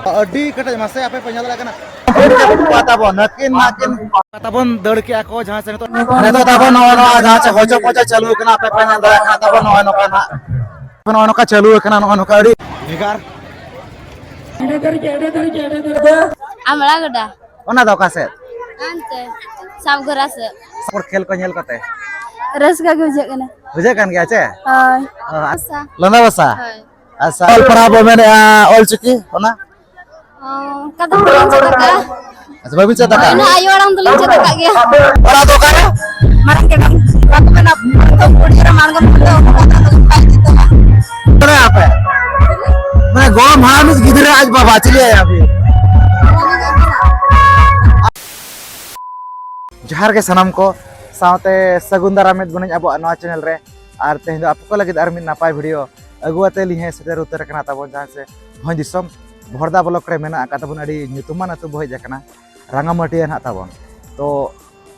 अड्डी कटे मासे आपे पंजाब लगा ताबन नकिन ताबन दड़ के आको जहां से तो ताबन नो जहां से होचो पोचो चालू कना आपे पंजाब लगा ताबन नो नो कना नो नो का चालू कना नो नो का अड्डी भेगार आमला गडा ओना दो का से अंते सामगरा से स्पोर्ट खेल को नेल कते रसका के बुझे कना बुझे कान गया छे हां लंदा बसा अच्छा ऑल पराबो मेने ऑल चुकी ओना कदम तुलिन चतका अच्छा बाबी चतका ना आयो orang तुलिन चतका गया ora do kan marang ke dang aku kena to pudira margam to अरे apa मैं गोम हामिद किधर आज बाबा चलिए यहाँ पे जोहार के सनम को साथे सगुंदर अमित बने अब नवा चैनल रे और तेज दो आपको लगे आर मिद नापाय वीडियो अगुआते लिहे सेटर उतर कना ताबन जहां से भोज दिसम भरदा ब्लॉक रे मेना का ताबन अडी ᱧᱩᱛᱩᱢᱟᱱ अतु बहज कना रांगामाटिया ना ताबन तो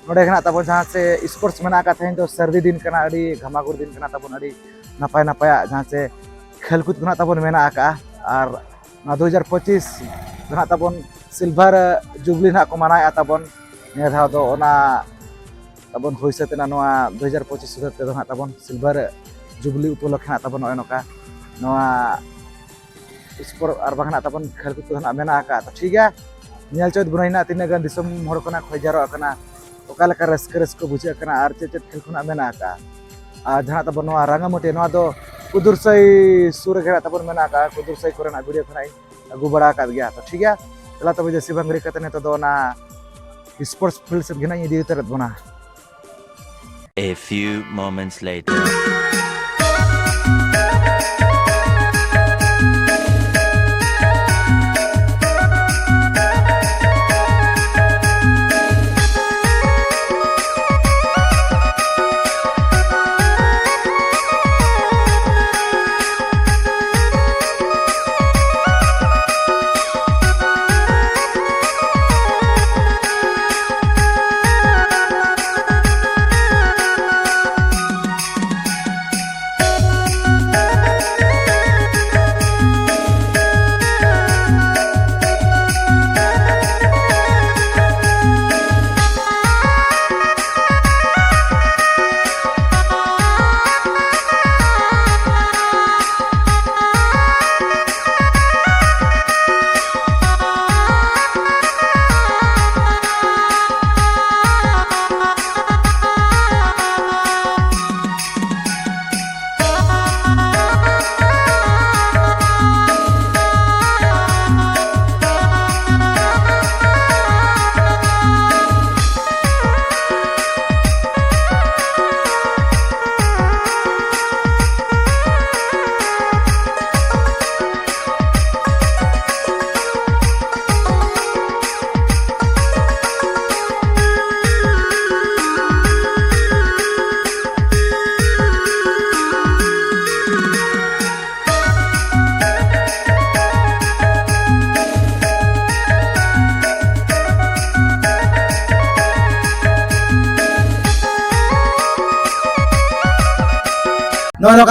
नोडे कना ताबन जहां से स्पोर्ट्स मेना का तेज दो सर्दी दिन कना अडी घमागुर दिन कना ताबन अडी नापाय नापाय जहां से खेलकूद कना ताबन मेना का और 2025 कना ताबन सिल्वर जुबली ना को मनाय ताबन ने धाव दो ओना ताबन होइसे तेना नोआ 2025 सुधर ते दो ताबन सिल्वर जुबली उपलक्ष्य ना ताबन नोका नोआ स्पोर्ट और बांगना ताबन खेलकूद को मेना का तो ठीक है नेल चोद बुनाइना तिना गन दिसम हर कोना खजारो कना ओका लेका रस्क रस्क बुझे कना आर चेत खेल कोना मेना का आ जहां ताबन नोआ रांगामाटी नोआ दो कुदुरसई सुर घेरा ताबन मेना का कुदुरसई कोरेना वीडियो खनाई अगु बड़ा का गया तो ठीक है चला तब जैसे बंगरी कतने तो दोना स्पोर्ट्स फील्ड से घिना इदी उतर बना A few moments later.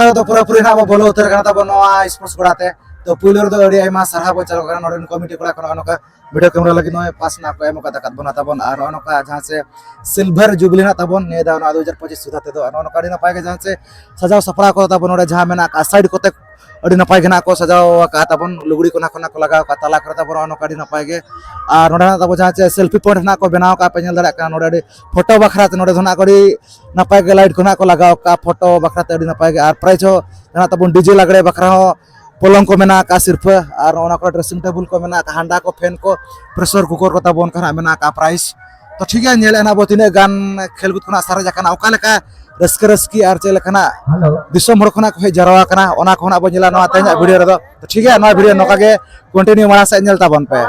No तो पूरा पूरी ना बोलो उतर कना ताबन नोआ स्पोर्ट्स कोड़ाते तो पुलर दो अडी आइमा सरहा को चलो कना नोडन कमिटी कोड़ा कना नोका वीडियो कैमरा लगी नो पास ना को एम का तकत बना ताबन और नोका जहां से सिल्वर जुबली ना ताबन ने दा 2025 सुधाते दो नोका अडी ना पाए जहां से सजाव सपड़ा को ताबन नोडे जहां मेना का साइड कोते अडी ना पाए गना को सजाव का ताबन लुगड़ी को ना को लगाव का ताला कर ताबन नोका अडी ना पाए गे और नोडे ना ताबन जहां से सेल्फी पॉइंट ना को बनाव का पेनल दड़ा का नोडे फोटो बखरा ते नोडे धना कड़ी ना पाए गे लाइट को ना को लगाव का फोटो बखरा ते अडी ना पाए गे और प्राइस हो जना ताबन डीजे लगड़े बखरा हो पलंग को मेना का सिर्फ और ओना को ड्रेसिंग टेबल को मेना का हांडा को फैन को प्रेशर कुकर को ताबन का मेना का प्राइस तो ठीक है नेल एना बोतिने गान खेलगुत खना सारा जाकना ओका लेका रस्क रस्की आर चे लेखना दिसम हर खना को जरवा कना ओना को अब नेला नवा तेज वीडियो रे तो ठीक है नवा वीडियो नोका गे कंटिन्यू माना से नेल ताबन पे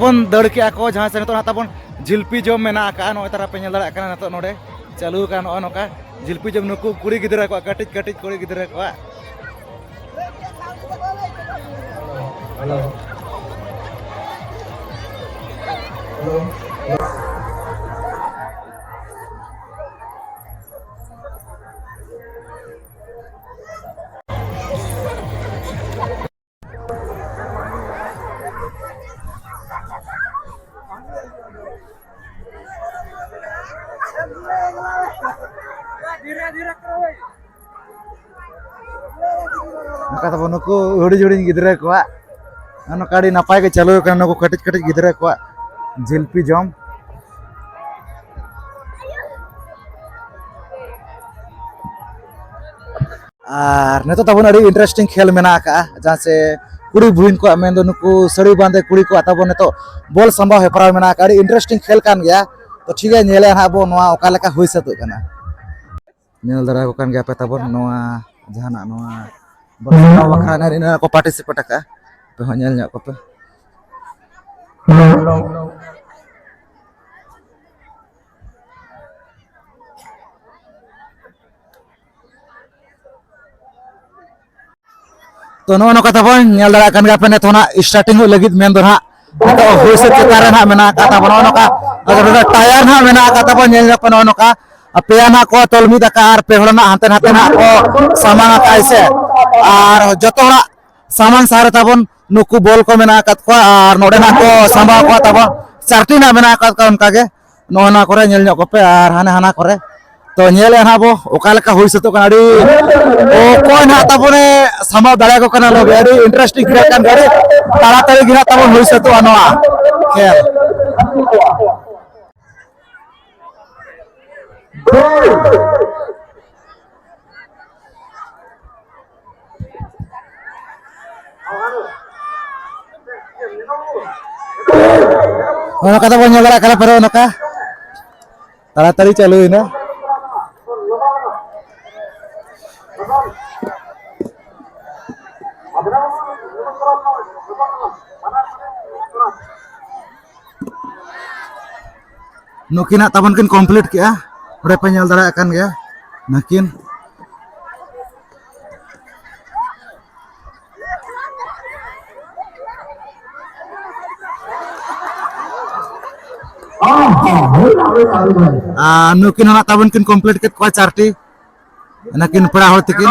ताबन दड़ के को जहाँ से नितो ताबन जिलपी जम मेना का नोय तारा पे नेल दाड़ा काना नितो नोडे चालू का नो नोका जिलपी जम नुकु कुड़ी गिदरा को कटिज कटिज कुड़ी गिदरा को kata bonuku hudi-hudi gidra ko anu kadi napai ke chalu kan nuku katic-katic gidra ko jilpi jom ar neto tabon adi interesting khel mena ka jahan se kuri buin ko amen do nuku sari bande kuri ko atabon neto bol sambhaw hepra mena ka adi interesting khel kan gaya to thik gaya nyele ha bo noa oka leka hui satu kana nyel dara ko kan gaya pe tabon noa jahana noa bakal wakana ini aku participate ka pe nyel nyok ko pe तो no कथा बन nail दरा kan gape ne thona starting ho lagit men do ha to hoise chekare na mena kata bon no ka agar tayar na mena kata bon nyel gape no ka apea na ko tolmi da ka ar pe holna hante hate na ko samang ka aise ar joto na samang sare tabon nuku bol ko mena kat ko ar node na ko samba ko tabon charti na mena kat ka unka ge no na kore nyel nyok ko pe ar hana kore तो nyele na bo okala ka hoise to kan adi o ko na tabone sama dara ko kana loge adi interesting kira kan gari tara tari gina tabon hoise to anoa khel ono kata bon nyala kala pero noka tara tari chalu ina Nukin taban kin complete kia udah penyal dara akan ya nakin nukin anak taban kin complete kit kwa charti nakin pera hor tikin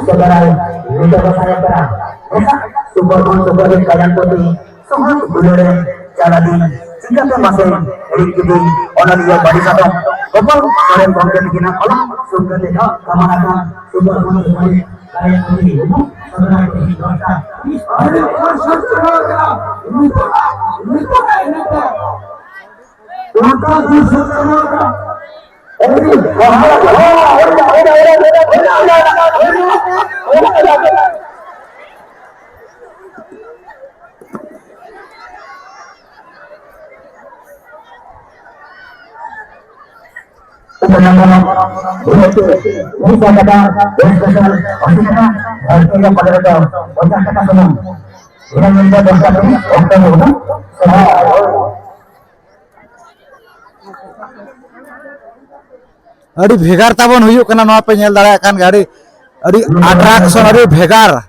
saudara untuk saya perang super kalian putih semua bulure jalani sehingga masih rikidi orang dia badi satu gopal kalian bangkit kena Allah surga tidak kamanakan super kalian putih saudara ini dosa ada adi bhegar tabon huyuk kana noa pe nyel dara akan gari adi attraction adi bhegar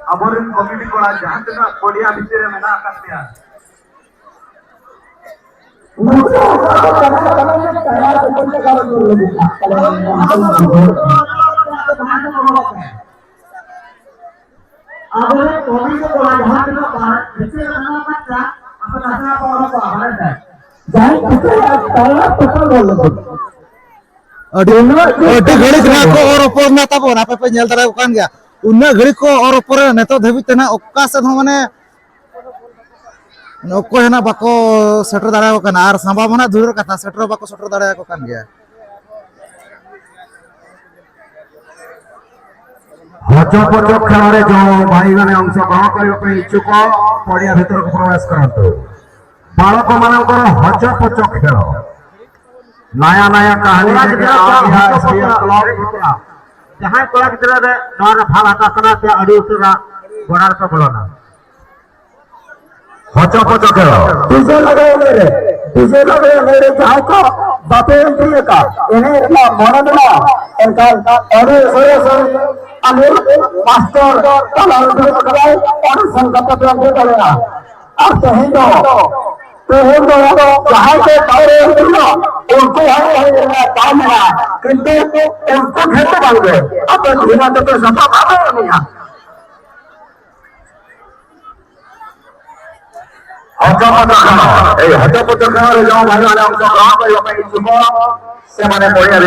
Aborin komiti kola jahan tena kodia bicara mena akan dia. Aborin komiti kola jahan tena bicara mena akan dia. asa apa orang apa ada. Jangan kita salah betul dulu. ᱟᱹᱰᱤ ᱜᱷᱟᱹᱲᱤᱡ ᱱᱟ ᱠᱚ ᱚᱨ ᱚᱯᱚᱨ ᱱᱟ ᱛᱟᱵᱚᱱ ᱟᱯᱮ ᱯᱮ ᱧᱮᱞ ᱫᱟᱲᱮᱭᱟᱜ ᱠᱟᱱ ᱜᱮᱭᱟ ᱩᱱᱟᱹᱜ ᱜᱷᱟᱹᱲᱤᱡ ᱠᱚ ᱚᱨ ᱚᱯᱚᱨ ᱱᱤᱛᱚᱜ ᱫᱷᱟᱹᱵᱤᱡ ᱛᱮ ᱱᱟᱜ ᱚᱠᱟ ᱥᱮᱫ ᱦᱚᱸ ᱢᱟᱱᱮ ᱚᱠᱚᱭ ᱦᱚᱸ ᱵᱟᱠᱚ ᱥᱮᱴᱮᱨ ᱫᱟᱲᱮᱭᱟᱠᱚ ᱠᱟᱱᱟ ᱟᱨ ᱥᱟᱢᱵᱟᱵᱚᱱᱟ ᱫᱷᱩᱨ ᱠᱟᱛᱷᱟ ᱥᱮᱴᱮᱨ ᱵᱟᱠᱚ ᱥᱮᱴᱮᱨ ᱫᱟᱲᱮᱭᱟᱠᱚ ᱠᱟᱱ ᱜᱮᱭᱟ हजो पचो खेल जो भाई मैंने अंशग्रहण करने इच्छुक पड़िया भर को प्रवेश करूँ बालक मान हजो पचो खेल नया नया कहानी जहाँ कड़ा गिद्रा भाग हटा गोड़ा पे बोलना हजो पचो खेल डीजे लगे मेरे जहाँ को बापे एंट्री का इन्हें मन दिला मास्टर और संकट करेगा और तेहिंदो जहाँ के पारे उनको काम मिला किंतु उनको खेत बन गए अब धीरा तो सफा पावे नहीं हजपत खेल जो भाई मैंने अंशग्रहण करने इच्छुक से मैंने पड़िया भर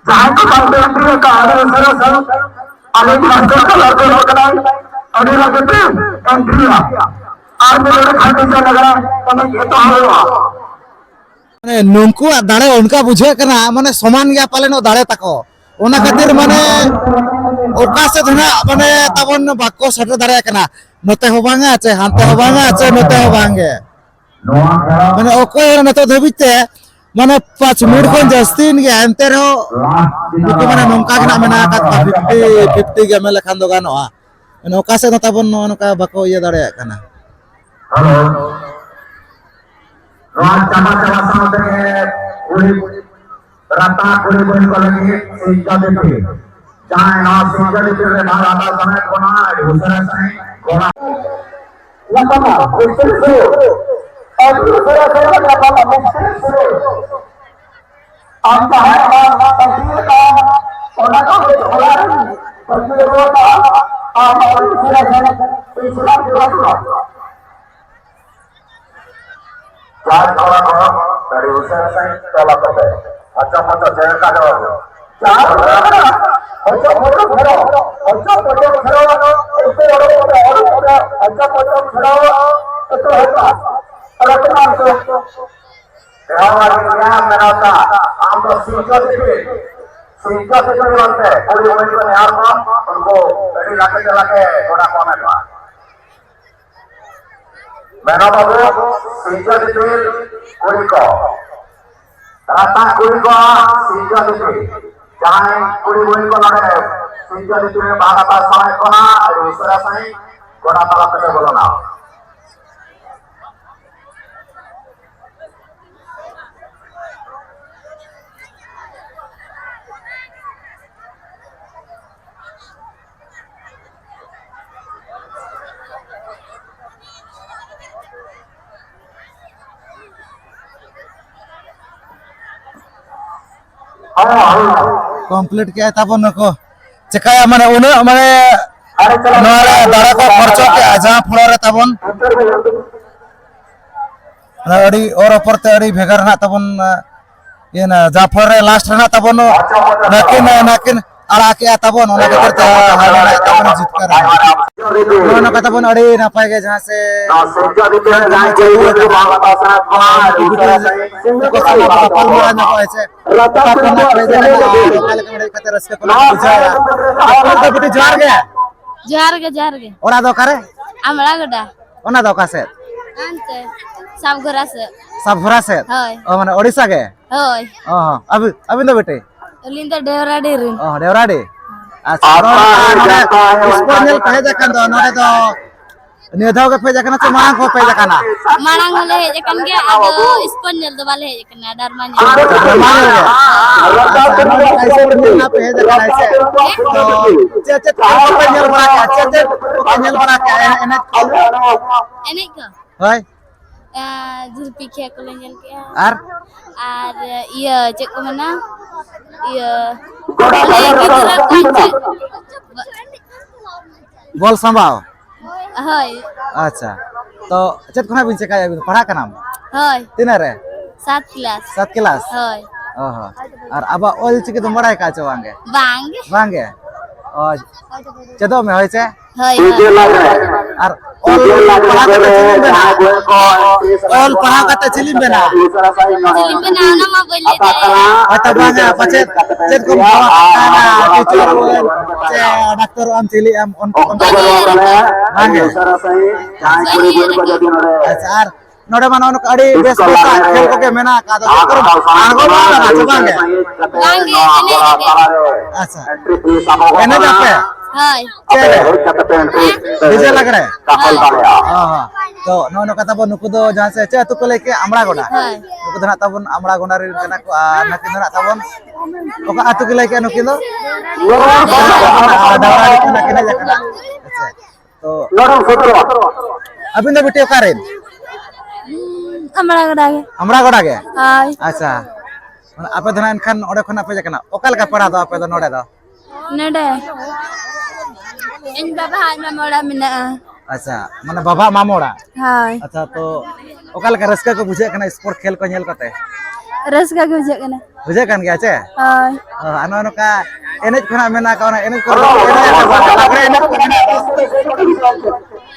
जहाँ को बात एंट्री का सर अनेक मास्टर का लड़के होता है अभी लगते एंट्री और मेरे खाते से लगा तो मैं ये तो होगा माने नुंकु दाड़े उनका बुझे करना माने समान गया पाले नो दाड़े तको ओना खातिर माने ओका से धना माने तबन बाको सेटर दाड़े करना नते हो बांगा चे हानते हो बांगा चे नते हो बांगे माने ओको नते धबिते माने 5 मिनट को जस्तीन गया एंते रहो तो माने नोंका गना मेना का 50 गे मेले खान दो गानो माने ओका से तबन नोका बाको ये दाड़े करना हेलो रात चमा चमा सामने पूरी राता पूरी बन को लगी सिंचा देते जहां ना सिंचा देते रे ना राता समय कोना दूसरा समय कोना लपना मुश्किल से और दूसरा समय लपना मुश्किल से आप है तस्वीर का कोना का होला तस्वीर का आप दूसरा समय तीसरा दूसरा चार थोड़ा को dari usaha saya telah sampai macam saya kata चार अच्छा फोटो खड़ा अच्छा फोटो खड़ा उससे अच्छा फोटो खड़ा तो होगा रखना तो हमारे यहाँ मेरा था हम तो सीखा से बनते पूरी उम्र को यार उनको गाड़ी लाके चला के थोड़ा कौन है मैंने बाबू सीखा से कुड़ी को राता कुड़ी को सीखा से जहाँ कुड़ी बुड़ी को लड़े सीखा से तुम्हें भागता समय को ना दूसरा समय गोड़ा तला पे बोलो ना कंप्लीट किया तबन को चकाया माने उना माने नोरे दाड़ा को खर्चो के जहां फ्लोर तबन अड़ी और ऊपर ते अड़ी भेगर ना तबन ये ना जाफर रे लास्ट ना तबन नाकिन आड़ा के तबन ओना के ते हालना तबन जीत कर ओना का तबन अड़ी ना पाए के जहां से सोचा देते हैं जाए के लिए भागता समय दूसरा समय को पापा मारा ना ऐसे राता करना पड़े जाने काले कमरे का तरस के कोना बुझाया और तो बिटी जार के ओरा दो करे আমরা গডা ओना दो का से আনতে সব ঘরা से सब भरा से হয় ओ माने ओडिसा के হয় हां अभी तो बेटे लिंदा डेवरा डेरिन ओ देवराडी अच्छा स्पोर्टल पे जकन दो नोरे दो नेधाव के पे जकन से मांग को पे जकना मांग होले जकन के आदो स्पोर्टल दो वाले जकन डरमान ऐसे ना पे जकन ऐसे तो चेचे पेनल बना के पेनल बना के एने को होय झुरपी खे को लेंजल के आर iya cek ko mana iya boleh gitu lah बॉल संभाव Hoi. अच्छा तो चेत खना बिन चिकाया बिन पढ़ा कनाम Hoi. तीना रे 7 kelas. 7 class Hoi. ओहो और अब ऑल चिके तुम बड़ाई का चवांगे Bang. वांगे और चेदो में होय छे Hoi. और ऑल पढ़ा कते चिलिम बेना Cilim bena nama boleh deh. atau bangga apa cet kum bawa kana teacher ce dokter am cili am on bangga asar node mana onok adi bes besa khel ko ke mena ka do kor argo bangga na bangga Bang ini deh. अच्छा एने जापे Hoi. DJ लग रहे हां तो no no कथा बन नुकु दो जहां से चे तु को लेके आमड़ा गोडा नुकु दना ताबन आमड़ा गोडा रे कना को नाकिन दना ताबन ओका आतु को लेके नुकिन दो दावरा रे कना केना जकना अच्छा तो अबिन दो वीडियो कारेन आमड़ा गोडा के Hoi. अच्छा आपे धना एनखान ओडे खना पे जकना ओका लका पढ़ा दो आपे दो नोडे दो Nada. Ini bapak nama orang mina. अच्छा माने बाबा मामोड़ा Hai. अच्छा तो ओका लका रस्का को बुझे कना स्पोर्ट खेल को नेल कते Raska gue jaga na. बुझे कान गया छे Hai. ano ano ka enej khona mena ka ona enej ko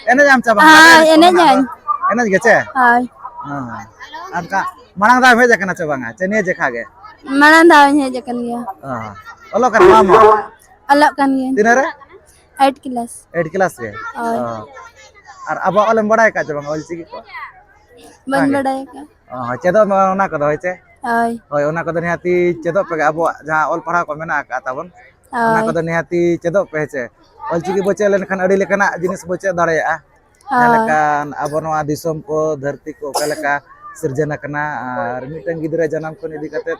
enej am chaba Hai, ini jangan. enej ge che Hai. am ka manang da me jakana chaba nga che ne je khage Mana tahu ni jaga ni. olo kan mama Alak kan ni. tinare 8 kelas. 8 class ge ar aba olem badai ka chaba ol chigi ko Ban badai ka. chedo ona ko hoy che Hai. hoy ona ko nihati chedo pe abo jaha ol parha ko mena ka tabon ona ko nihati chedo pe che ol chigi boche len khan adi lekana jinis boche dareya kan abo noa disom ko dharti ko kalaka sirjana kana ar mitang gidra janam ko idi kate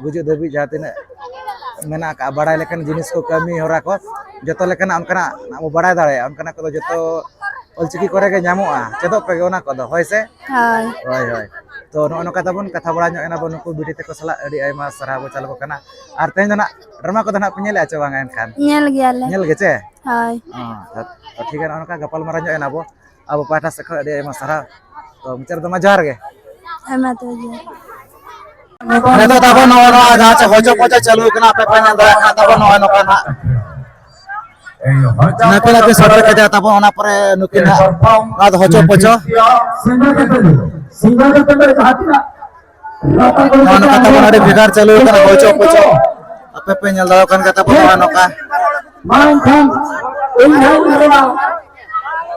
guju dhabi jaha tina mena ka badai lekan jinis ko kami hora ko joto lekana onkana abo badai dareya onkana ko joto ol chigi kore ge nyamoa chedo pe ona ko do hoy se Hai. hoy hoy तो no कथा बन कथा बड़ा एना बन नुकु बिडी तक सला अडी आयमा सरा बो चालको कना आर तेन जना ड्रामा को दना पेनेले आचे बांगा एनखान Nyal giale. नेल गेचे Hai. तो ठीक है अनका गपल मारा एना बो अब पाठा सख अडी आयमा सरा तो मुचर दमा जार गे Emat aja. ने तो तब नो नो आजा च होचो पोचो चालू कना पे पेन दा तब नो नो कना ना पेला पे सटर के तब ओना परे नुकिन आद होचो पोचो नो कथा बन अडी बिगार चालू कना होचो पोचो अपे पे नेल दा कन कथा बन नो का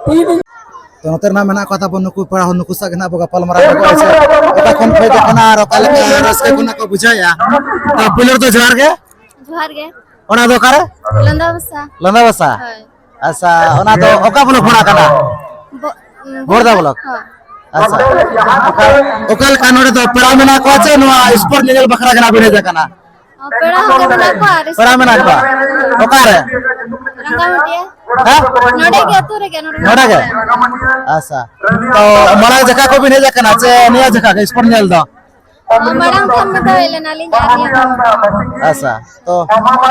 तो नतर ना मेना कथा बन नुकु पड़ा नुकु सा गना बगा पल मरा को ऐसे ओका खन फे देखना और ओका लेके रस्के कोना को बुझाया तो पुलर तो जोहार गे Juhar ge. ओना दो करे Landa basa. लंदा बसा Hai. अच्छा ओना तो ओका ब्लॉक बना कना बोरदा ब्लॉक अच्छा ओकल कानोरे तो पड़ा मेना को আছে नो स्पोर्ट निगल बखरा गना बिने जकना Pera hoke bana ko aris. पड़ा मेना को ओका रे Rangga mutia. हां Node ge tu re ge node. नोडा गे अच्छा तो मला जका को बिने जकना से निया जका के स्पोर्ट निगल दो Marang kan mata ele nali nyari. अच्छा तो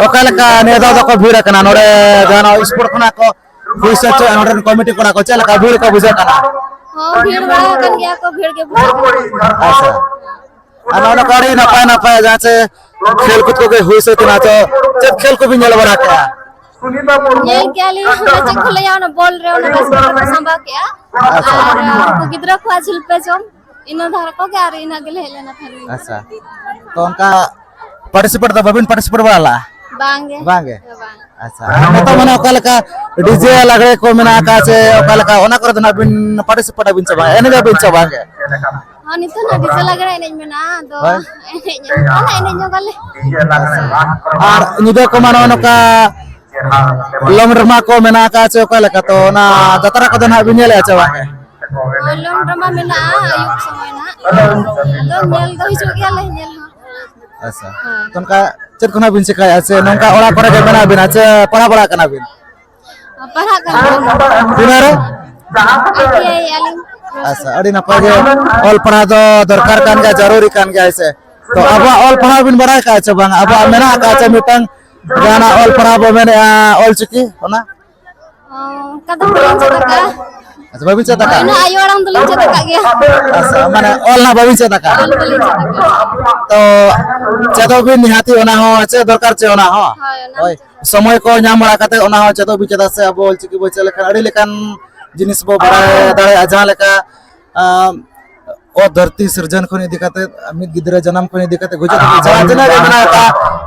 ओकल का नेदा दो को भीड़ कना नोरे गाना स्पोर्ट कना को पुलिस च नोरे कमिटी कना को चल का भीड़ को बुझे कना Oh, भीड़ बड़ा kan gया को भीड़ के बुझा. अच्छा अन ओना कड़ी ना पाए जहां से खेल कूद को हुई से तना तो जब खेल को भी नेल बड़ा का ये क्या ली ना खुले या ना बोल रहे हो ना बस को संभा के और को गिदरा को आजिल पे जोम इनो धार को क्या रे ना गेले लेना थारी. अच्छा तो उनका पार्टिसिपेट तो बबिन पार्टिसिपेट वाला Bange. बांगे Bang. अच्छा तो मने ओकल का डीजे लगड़े को मेना का से ओकल का ओना कर दना बिन पार्टिसिपेट बिन चबा एने दे बिन चबांगे हाँ नहीं तो ना डीजे लग रहा है नहीं में ना तो नहीं जो कल और निदे को मानो ओनका लमरमा को मेना का से ओकल का तो ना जतरा को दना बिन ले चबांगे लोन ड्रामा में ना आयुब समय ना तो नेल तो हिजो गया ले नेल अच्छा तो उनका चेत कोना बिन सिखाय আছে नंका ओरा करे के मेना बिन আছে पढ़ा पढ़ा कना बिन पढ़ा कर दिनारे ये आलिम अच्छा अड़ी नपाय गे ऑल पढ़ा दो दरकार कान गा जरूरी कान गा ऐसे तो अब ऑल पढ़ा बिन बराय का আছে बांग अब मेना का আছে मिटंग गाना ऑल पढ़ा बो मेने ऑल चिकी होना कदम करें जगह अच्छा बाबी चेत का इन आयो आराम दलिन चेत का गया अच्छा माने ऑल ना बाबी चेत का ऑल दलिन चेत का तो चेतो भी निहाती ओना हो चे दरकार चे ओना हो हाय ना ओय समय को नाम बड़ा कते ओना हो चेतो भी चेदा से अब ऑलचिकी बो चले अड़ी लेकान जिनिस बो बड़ा दाड़े आजा लेका ओ धरती सृजन को इदी कते मिद गिदरा जन्म को इदी कते गुजर जाजना रे बना का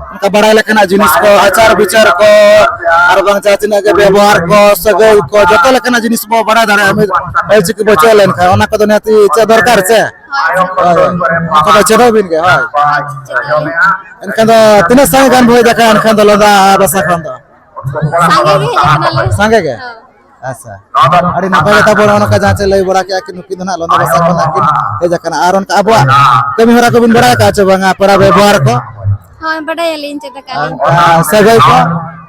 उनका बड़ा लेकाना जिनिस को आचार विचार को और बांग चाचिना के व्यवहार को सगै को जतो लेकाना जिनिस बो बड़ा दाड़े मिद ऑलचिकी बो चलेन खा ओना को निहाती चे दरकार चे को चेतो बिन के हाय इनका तो तीन संग गान भोय देखा इनका तो लदा बसा खान दो संगे के संगे के हे अच्छा अड़ी नपाय ता बोल ओनका जाचे लई बड़ा के कि नुकी दना लदा बसा खान कि ए जकन आर उनका अबवा कमी होरा को बिन बड़ा का च बंगा परा व्यवहार को हां बड़ा लिन चेत का सगै को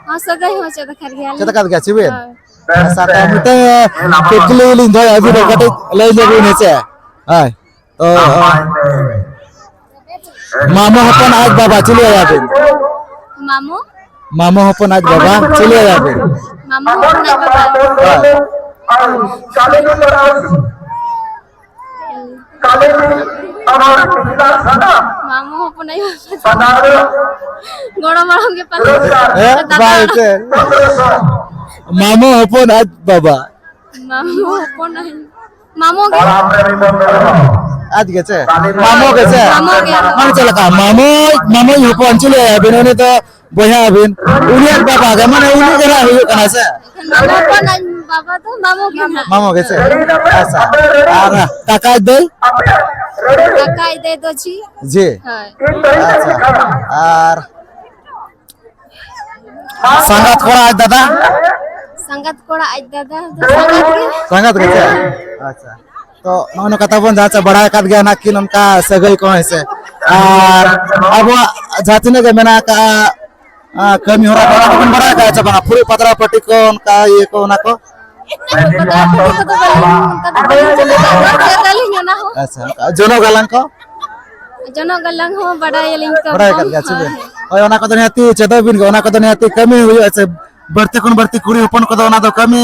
हां सगै हो चेत कर गया चेत का गया छिबे ऐसा तो मिटे केकली लिन दो अभी रे कटे लई लेबे ने छे हाय तो मामो हपन आज बाबा चले आबे मामू मामो हपन आज बाबा चले आबे मामू ना बाबा काले में बड़ा काले में और पिछला सदा मामू अपन नहीं सदा गोड़ा मारो के पास ए भाई से मामो हपन आज बाबा मामू अपन नहीं मामू के आज गेছে मामो गेছে मामो के मान चला का मामो मामो हपन चले आबे ने तो बया बिन उनी बाबा के माने उनी के हुई कना से मामू अपन नहीं बाबा तो मामू के ना मामो गेছে अच्छा আর টাকা দেই काका दे दो जी জি हां আচ্ছা আর संगत कोड़ा आज दादा संगत कोड़ा आज दादा संगत गेছে अच्छा तो नौनो कथा बन जाचा बड़ा काट गया ना कि उनका सगई को है और अब जातिने के मेना का कमी हो रहा है बड़ा का अच्छा बना पूरी पतरा पट्टी को उनका ये को ना को अच्छा जोनो गलंग को हो बड़ा ये लिंक बड़ा काट गया छिबे ओय ओना को तो नेती चेदो बिन को ओना को तो नेती कमी हुई अच्छा बढ़ते कोन बढ़ती कुड़ी अपन को तो ओना तो कमी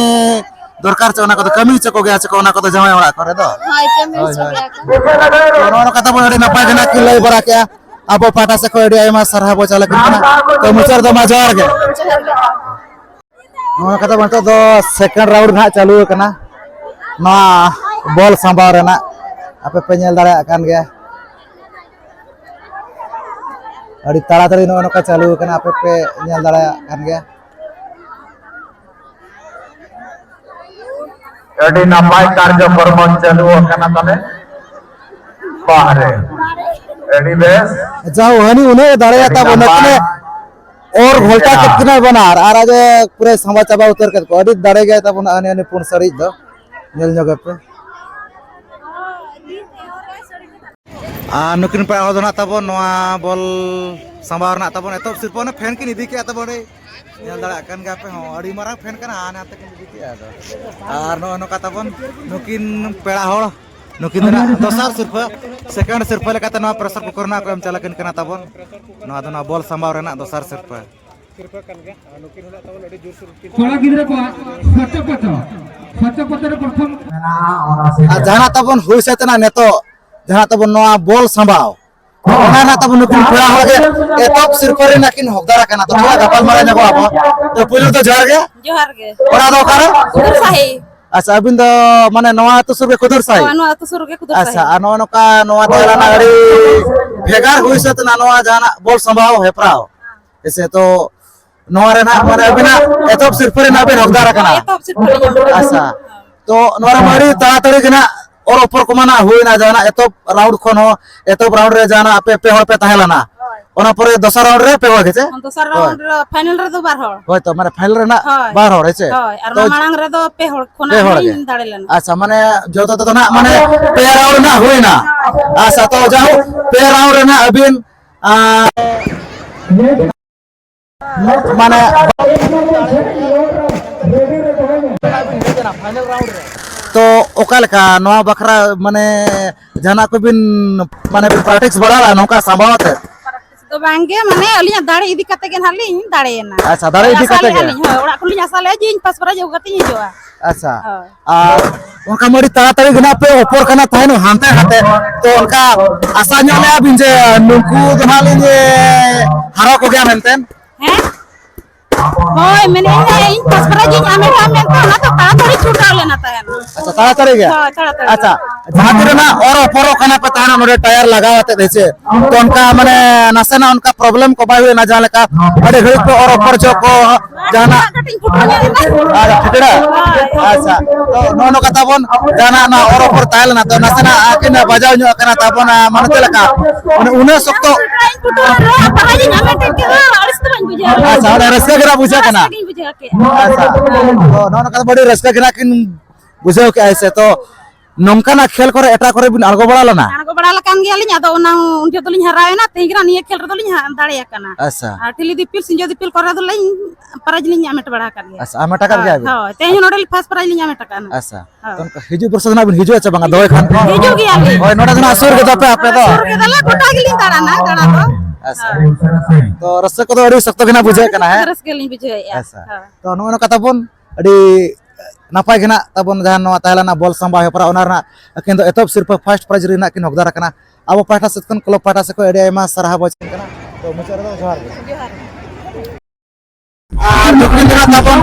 दरकार च ओना को तो कमी चको गया च ओना को तो जमा ओना करे दो हाय कमी छबिया ओना कथा बड़ी नपाय गना कि लई बड़ा के अब पाटा से कोई आयमा सरहा बो चले कना तो मुचर दो मजार के ओना कथा बनतो दो सेकंड राउंड ना चालू कना ना बॉल संभाव रेना आपे पे नेल दाड़ा कान गया अड़ी ताड़ाताड़ी ओना का चालू कना आपे पे नेल दाड़ा कान गया एडी नपाय कार्यक्रम चालू कना तले बाहरे एडी बेस जाओ हनी उन्हें दाड़ा आता बनकने और घोलटा कितना बनार और आज पूरे समाज चाबा उतर के अड़ी दाड़े गया तब अने अने पुन सरी दो नेल जगह पे नुकिन पे होदना तब नवा बॉल संभार ना तब तो सिर्फ ने फैन की निधि के तब रे नेल दाड़ा कन गा पे हो अड़ी मारा फैन कना आने तक निधि के और नो नो का तब नुकिन पेड़ा होड़ नुकिन दोसर सिर्फ सेकंड सिर्फ लेकाते ना प्रेशर कुकर ना को एम चला कना तब ना दना बॉल संभाव रेना दोसर सिर्फ कोड़ा गिदरा को फटो रे प्रथम जहां तबन हुई सेतना नेतो जहां तबन नवा बॉल संभाव ओना ना तबन नुकिन पेड़ा हो गे एतप सिर्फ रे नाकिन हकदारा कना तो थोड़ा गपल मारे नको अब तो पुलिस तो जोहार गे ओरा दो करे सही अच्छा अबिन दो माने नवा तो सुरगे कुदर साई नवा तो सुरु के कुदर अच्छा अनो नका नवा तेला ना गड़ी भेगार हुई सेतना नवा जहां बॉल संभाव हेप्राव ऐसे तो नवा रे ना माने अबिना एतप सिर्फ रे ना बे हकदारा कना अच्छा तो नोरा मारी ताड़ाताड़ी गना और ऊपर को माना हुई ना जाना एतप राउंड खन हो एतप राउंड रे जाना पे पे हड़ पे ताहेलाना ओना परे दोसर राउंड रे पे हो गेছে दोसर राउंड फाइनल रे दो बार हड़ होय तो माने फाइनल रे ना बार हड़ हेছে होय और मांग रे दो पे हड़ खोना नहीं दाड़ेलन अच्छा माने जो तो ना माने पे राउंड ना हुई ना अच्छा तो जाओ पे राउंड रे ना अबिन माने फाइनल राउंड रे तो ओकालका नवा बखरा माने जाना को बिन माने प्रैक्टिस बढ़ाला नोका संभावत तो बांगे माने अलिया दाड़े इदी कते के हाली दाड़े ना अच्छा दाड़े इदी कते के ओड़ा कुली आसाले जिन पास पर जो गति हिजोआ अच्छा उनका मरी ताड़ाताड़ी गना पे ऊपर कना ताहेन हानते हाते तो उनका आशा ᱧᱚᱞᱮ ᱟᱵᱤᱱ ᱡᱮ ᱱᱩᱠᱩ ᱡᱟᱦᱟᱸ ᱞᱤᱧ ᱦᱟᱨᱟ ᱠᱚ ᱜᱮᱭᱟ ᱢᱮᱱᱛᱮ हैं होय मैंने इन पास पर जिन आमे आमे तो ना तो ताड़ाताड़ी छूटा लेना ताहेन अच्छा ताड़ाताड़ी गया ताड़ाताड़ी अच्छा जहां तिरना और ऊपर कना पे ताहेन नोडे टायर लगावते देছে तो उनका माने नासेना उनका प्रॉब्लम को बाय ना जाने का अरे घड़ी पे और ऊपर जो को जाना अच्छा ठिकड़ा अच्छा तो नोनो कथा बन जाना ना और ऊपर तायल ना तो नासेना आकिन बजाव ᱧᱚᱜ कना ताबन माने चलका माने उन्हें सकतो अच्छा और रस्का करा बुझा कना अच्छा तो नोनो कथा बड़ी रस्का कना किन बुझाव के ऐसे तो नोंकाना खेल करे एटा करे बिन आगो बड़ा लना आगो बड़ा लकान गेलिन आदो ओना उनके तो लिन हरायना तेगरा निये खेल रे तो लिन दाड़े याकना अच्छा टिली दिपिल सिंजो दिपिल करे तो लिन प्राइज लिन आमेट बड़ा कर गया अच्छा आमेट कर गया हां तेहि नोडल फर्स्ट प्राइज लिन आमेट करना अच्छा तो हिजु वर्ष ना बिन हिजु अच्छा बंगा दोय खान को हिजु गया ले ओय नोडा जना असुर के दपे आपे तो असुर के दला गोटा गिलिन दाड़ा ना दाड़ा तो अच्छा तो रस को तो अड़ी सख्त के ना बुझे कना है रस गेलिन बुझे अच्छा तो नो कथा बन अड़ी नापाय गना तबन जहां नो ताहलाना बॉल संभा हेपरा ओनारना किन एतब सिर्फ फर्स्ट प्राइज रिना किन हकदार कना अब पाटा सेतन क्लब पाटा से को एडी आयमा सरहा बचन कना तो मुचार दो जोहार आ दुकिन ना तबन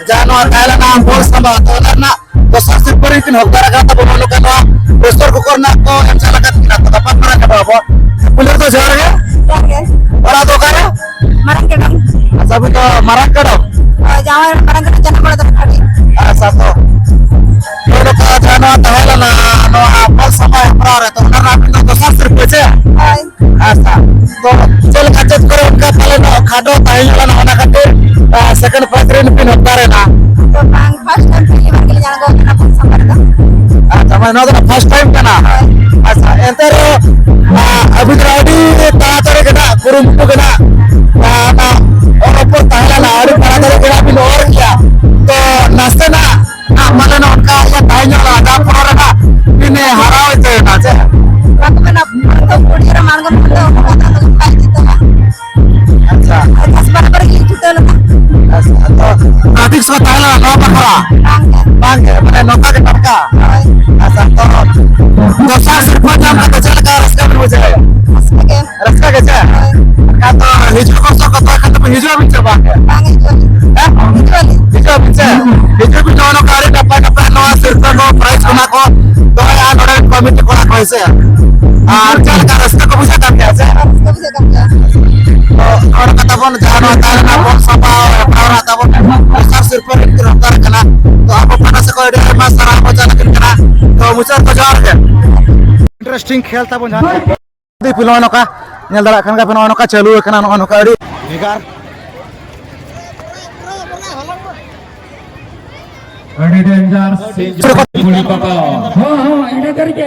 जहां नो ताहलाना बॉल संभा तो ओनारना तो सिर्फ पर किन हकदार कना तबन नो कना पोस्टर को करना को एमसा लगा किना तो पाप मरा के बाबा पुलिस तो जोहार है बड़ा दो करे मरन के डम सब तो मरन के डम जावा मरन के जन बड़ा तो खाड़ी अच्छा तो लोग का जाना ताहला ना नो आपल समय प्रार तो ना बिन तो शास्त्र पूछे अच्छा तो चल काचत करे उनका पहले ना खाडो ताहला ना होना कटे सेकंड प्राइज रिन पिन होता ना तो बांग फर्स्ट टाइम पहली बार के लिए जाना गो ना पन संबर का अच्छा मैं ना फर्स्ट टाइम करना अच्छा एंतर अभी राउडी ताड़ाताड़ी कना कुरुमुटु कना ना और ऊपर ताहला ना और ताड़ाताड़ी कना बिन और किया तो नास्ते ना माने ना उनका या ताइnya ला दा परा ना बिने हराव ते ना जे रंग में ना तो कोड़ी रे मांगन तो कथा तो पाई तो अच्छा 10 बार पर की छूटे लगा अच्छा तो नाटिक सो ताला ना बखरा बांग माने नोका के टपका अच्छा तो शास्त्र पजाम का चल का रस्का में मुझे रस्का के जा का तो हिजो को सो का तो हिजो भी चबा बांग हिजो भी जोनो कारी टपा टपा नो सिर्फ नो प्राइस बना को तो या नोडे कमिटी कोना कैसे और चल का रस्का को बुझा काम क्या से और कथा बन जानो ताना बन सभा प्रारा तबन सर सिर्फ पर रफ्तार कना तो आप पता से कोई मा सरा बचा कना तो मुझे तो जार है इंटरेस्टिंग खेल था बन जान दी पिलवानो का नेल दरा खान का पिलवानो का चालू है कना नो का अड़ी निगार अड़ी डेंजर सिंह पापा हां एडे करके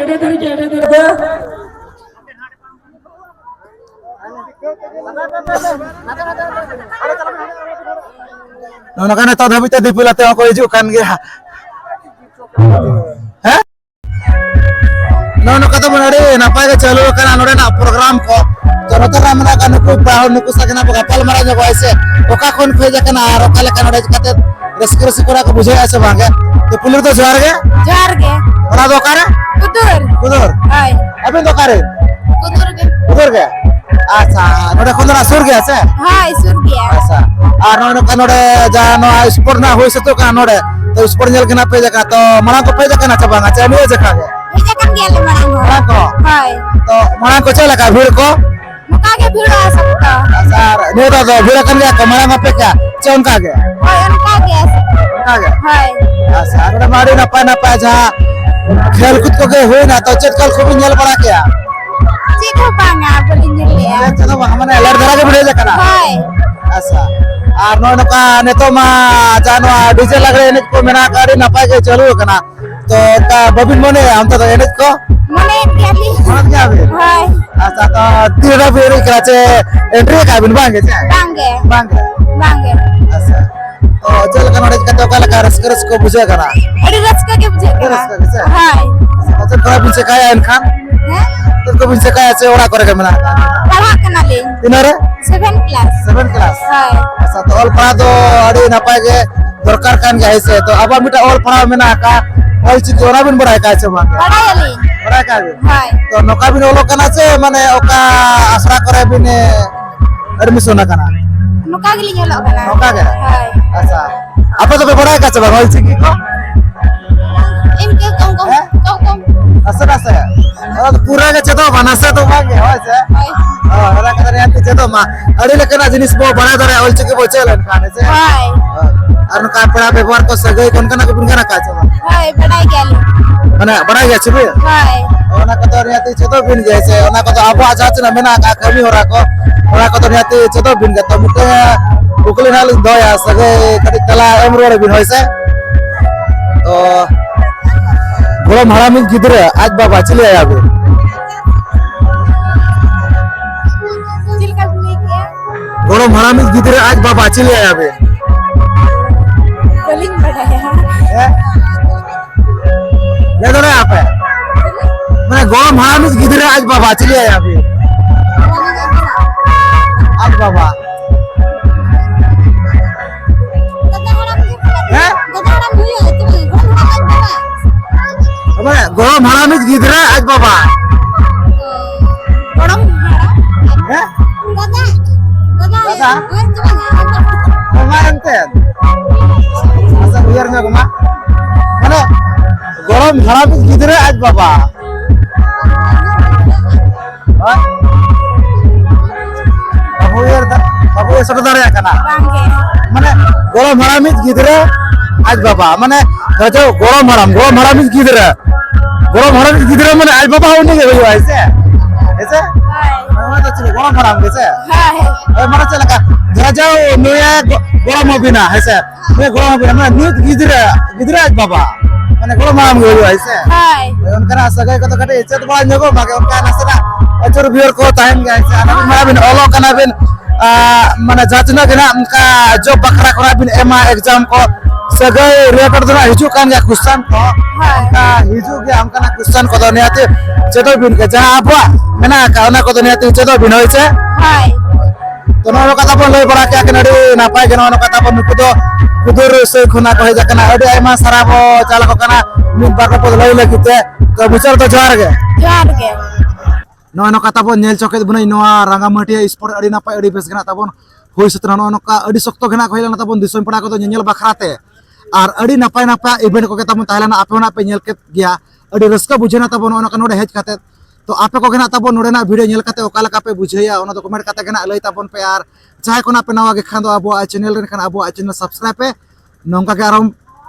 नोनो का तो धबिते दिपिलाते को हिजु कान गया हैं नोनो का तो बड़े नापाय के चालू कना नोडे ना प्रोग्राम को तो नतरा मना का नुकु प्राउ नुकु सगना गपाल मारा जो ऐसे ओका कोन फेज कना आर ओका लेका नोडे कते रस्कर सिकोरा को बुझे ऐसे भागे तो पुलिस तो जोर गे बड़ा दो करे कुदर हाय अबे दो करे कुदर गे अच्छा नोडे खुंदरा सुर गया से हाय सुर गया अच्छा और नोडे का नोडे जानो स्पोर्ट ना होय से तो का नोडे तो स्पोर्ट नेल के ना पे जका तो मना को पे जका ना चबांगा चाहे जका गे जका गेले मना को हाय तो मना को चला का भीड़ को मुका के भीड़ आ सकता सर ने तो भीड़ कर गया तो मना पे क्या चौन का गया हाय उनका गया हाय अच्छा रे मारी ना पा जा खेल कूद को गए हुए ना तो चटकल खूब नेल बड़ा क्या चीखो पांगा बोली निले चलो हमने अलर्ट धरा के भेजे करा हाय अच्छा और नो का ने तो मा जानो डीजे लग रहे ने को मेना गाड़ी ना पाए के चलो कना तो का बबिन मने हम तो एने को मने गेली हम क्या बे हाय अच्छा तो तीरा फेरी कराचे एंट्री का बिन बांगे बांगे अच्छा तो चल कना के तो कल का रस को बुझे करा अरे रस का के बुझे रस का हाय अच्छा खराब से खाया इन खान हैं को बिन सेकाय से ओड़ा करे के मेना पढ़ा के नाली तिनरे 7 क्लास 7 क्लास हाय अच्छा तो ऑल पढ़ा दो अड़ी नपाय के दरकार कान के ऐसे तो अब मिटा ऑल पढ़ा मेना का ऑल चिकी ओना बिन बड़ाय का से मांगे पढ़ा याली बड़ाय का बिन हाय तो नोका बिन ओलो कना से माने ओका आसरा करे बिन एडमिशन कना नुका गिली ñolo kana नोका के हाय अच्छा apa तो बड़ाय का से ऑल चिकी को इनके कम nasa nasa oh pura ke ceto nasa to mage hoy se hi oh ora kadare anti ceto ma adi lekana jinis bo bana dare ol chiki bo chelan kane se hi arun ka pera ব্যবহার ko sagai kon kana ko bingana ka chama हाय पढ़ाई गेली mana bana ge chibe hi ona ko to riati ceto bin ge se ona ko to abo aja chuna mena ka kami ora ko riati ceto bin ge to muke ukuli hal doya sagai kadi kala emrore bin hoy se to bro maramil gidre aj baba chile abe Chilka बुनी के bro maramil gidre aj baba chile abe Kalinga पढ़ाया ये तो नहीं आप है मैं गो महाराज गिदरे आज बाबा चलिए यहाँ पे आज बाबा हैं मैं गो महाराज गिदरे आज बाबा हैं kemarin teh masa biarnya kemana mana gorom harapin gidre aj baba Hah? babu ya saudara ya kana mana gorom haramit gidre aj baba mana kajo gorom haramit gidre mana aj baba hunde ke bhai aise aise mana to chile gorom haram kaise hi mana chale ka jaja noya gorom hobina aise me gorom hobina mana nit gidre aj baba mana gorom haram ge bhai aise hi unkana sagai ko to kate ichet bala nyogo mage unka nasana ajur biar ko tahen ge aise ana mana bin olo kana bin mana jatna gena unka job bakra kora bin ema exam ko sagai record dona hiju kan ya question ko ka hiju ge amkana question ko doniate cheto bin ke ja apa mena ka ona ko doniate cheto bin hoise hi to no kata pon loi bara ka kenadi napai gena ono kata pon nuku do kudur se khuna ko heja kana adi aima sarabo chala ko kana min bakra pod loi legite to buchar to jar ge जोहार के no kata pon nyel choket bunai no rangamati sport adi napai adi bes gena tabon hoi setra no ka adi sokto gena ko hilana tabon disom pada ko to nyel bakrate ar adi napai event ko tabon tahelana ape ona pe nyel ket gya adi raska bujena tabon ono ka node hej kate तो आपे को गना तबो नोडे ना video nail कते ओकाला कापे बुझैया ओना तो कमेंट कते गना लई तबन पे यार चाहे कोना पे नवा गे खान दो अबो चैनल रे खान अबो चैनल सब्सक्राइब पे नोंका के आराम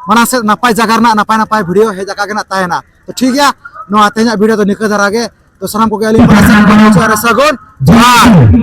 मना से नापाय जगार ना नापाय वीडियो हे जका गना ताहेना तो ठीक गया नो आते냐 वीडियो तो निका धरागे तो सलाम को गेली मना से सगुन जोहार